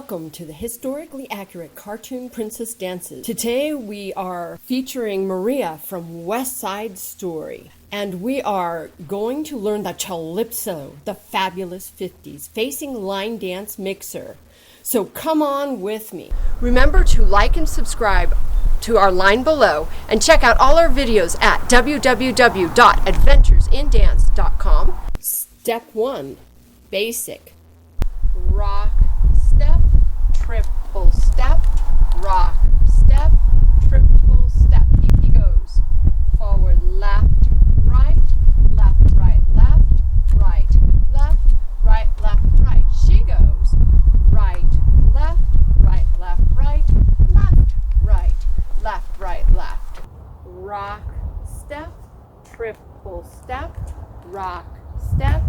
Welcome to the historically accurate cartoon princess dances. Today we are featuring Maria from West Side Story, and we are going to learn the Chalypso, the fabulous 50s facing line dance mixer. So come on with me. Remember to like and subscribe to our line below and check out all our videos at www.adventuresindance.com. Step 1, basic. Rock, step, triple step, rock, step, triple step. He goes forward, left, right, left, right, left, right, left, right, left, right. She goes right, left, right, left, right, left, right, left, right, left. Rock, step, triple step, rock, step,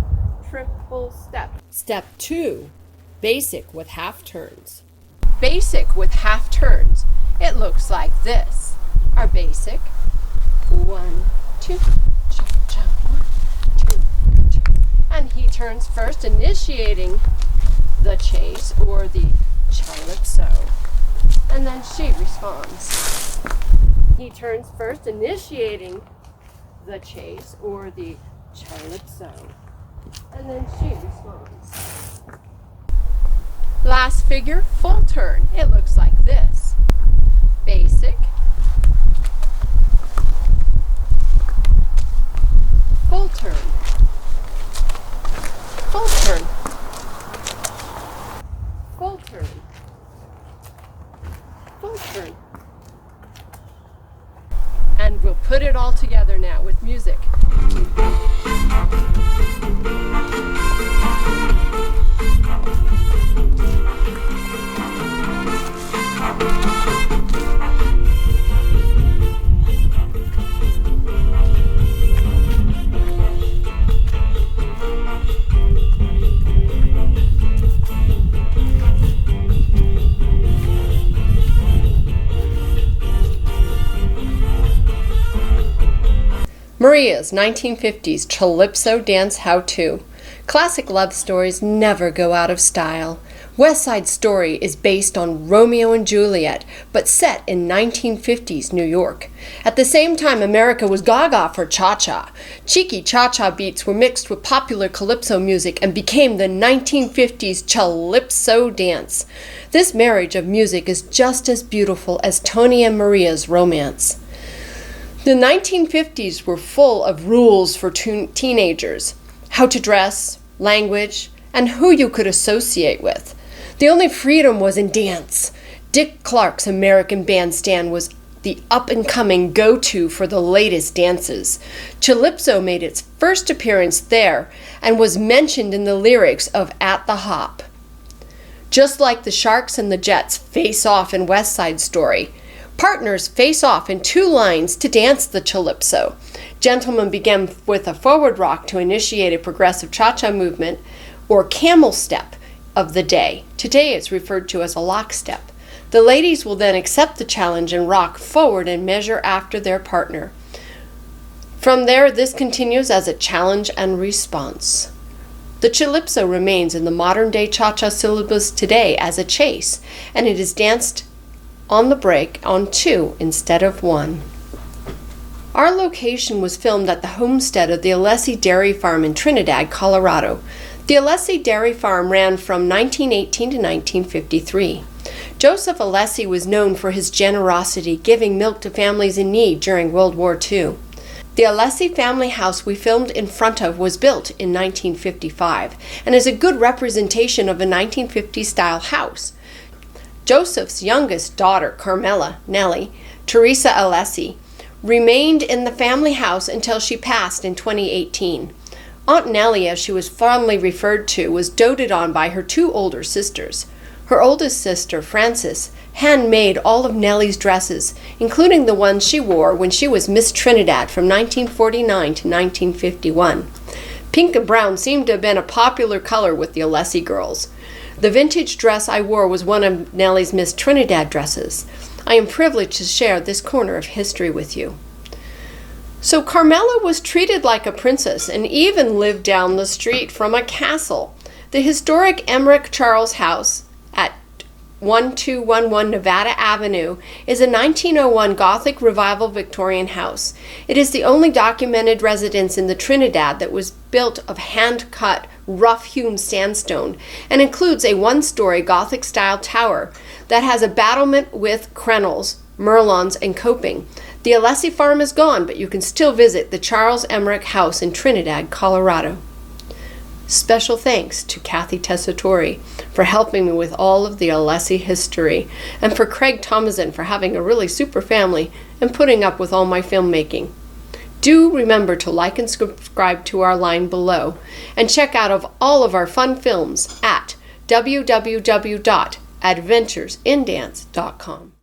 triple step. Step 2, basic with half turns. Basic with half turns. It looks like this. Our basic. 1, 2, cha-cha, 1, 2, 2. And he turns first, initiating the chase or the Chalypso. And then she responds. He turns first, initiating the chase or the Chalypso. And then she responds. Last figure, full turn. It looks like this. Basic. Full turn. Full turn. Full turn. Full turn. And we'll put it all together now with music. Maria's 1950s Chalypso Dance How To. Classic love stories never go out of style. West Side Story is based on Romeo and Juliet, but set in 1950s New York. At the same time, America was gaga for cha-cha. Cheeky cha-cha beats were mixed with popular calypso music and became the 1950s Chalypso dance. This marriage of music is just as beautiful as Tony and Maria's romance. The 1950s were full of rules for teenagers, how to dress, language, and who you could associate with. The only freedom was in dance. Dick Clark's American Bandstand was the up-and-coming go-to for the latest dances. Chalypso made its first appearance there and was mentioned in the lyrics of At the Hop. Just like the Sharks and the Jets face off in West Side Story, partners face off in two lines to dance the Chalypso. Gentlemen begin with a forward rock to initiate a progressive cha-cha movement or camel step of the day. Today it's referred to as a lockstep. The ladies will then accept the challenge and rock forward and measure after their partner. From there, this continues as a challenge and response. The Chalypso remains in the modern-day cha-cha syllabus today as a chase, and it is danced on the break on 2 instead of 1. Our location was filmed at the homestead of the Alessi Dairy Farm in Trinidad, Colorado. The Alessi Dairy Farm ran from 1918 to 1953. Joseph Alessi was known for his generosity, giving milk to families in need during World War II. The Alessi family house we filmed in front of was built in 1955 and is a good representation of a 1950s-style house. Joseph's youngest daughter, Carmela, Nellie, Teresa Alessi, remained in the family house until she passed in 2018. Aunt Nellie, as she was fondly referred to, was doted on by her two older sisters. Her oldest sister, Frances, handmade all of Nellie's dresses, including the ones she wore when she was Miss Trinidad from 1949 to 1951. Pink and brown seemed to have been a popular color with the Alessi girls. The vintage dress I wore was one of Nellie's Miss Trinidad dresses. I am privileged to share this corner of history with you. So Carmela was treated like a princess and even lived down the street from a castle. The historic Emerick Charles House at 1211 Nevada Avenue is a 1901 Gothic Revival Victorian house. It is the only documented residence in the Trinidad that was built of hand-cut, rough-hewn sandstone and includes a one-story Gothic-style tower that has a battlement with crenels, merlons, and coping. The Alessi farm is gone, but you can still visit the Charles Emerick House in Trinidad, Colorado. Special thanks to Kathy Tessitore for helping me with all of the Alessi history, and for Craig Thomason for having a really super family and putting up with all my filmmaking. Do remember to like and subscribe to our line below, and check out all of our fun films at www.adventuresindance.com.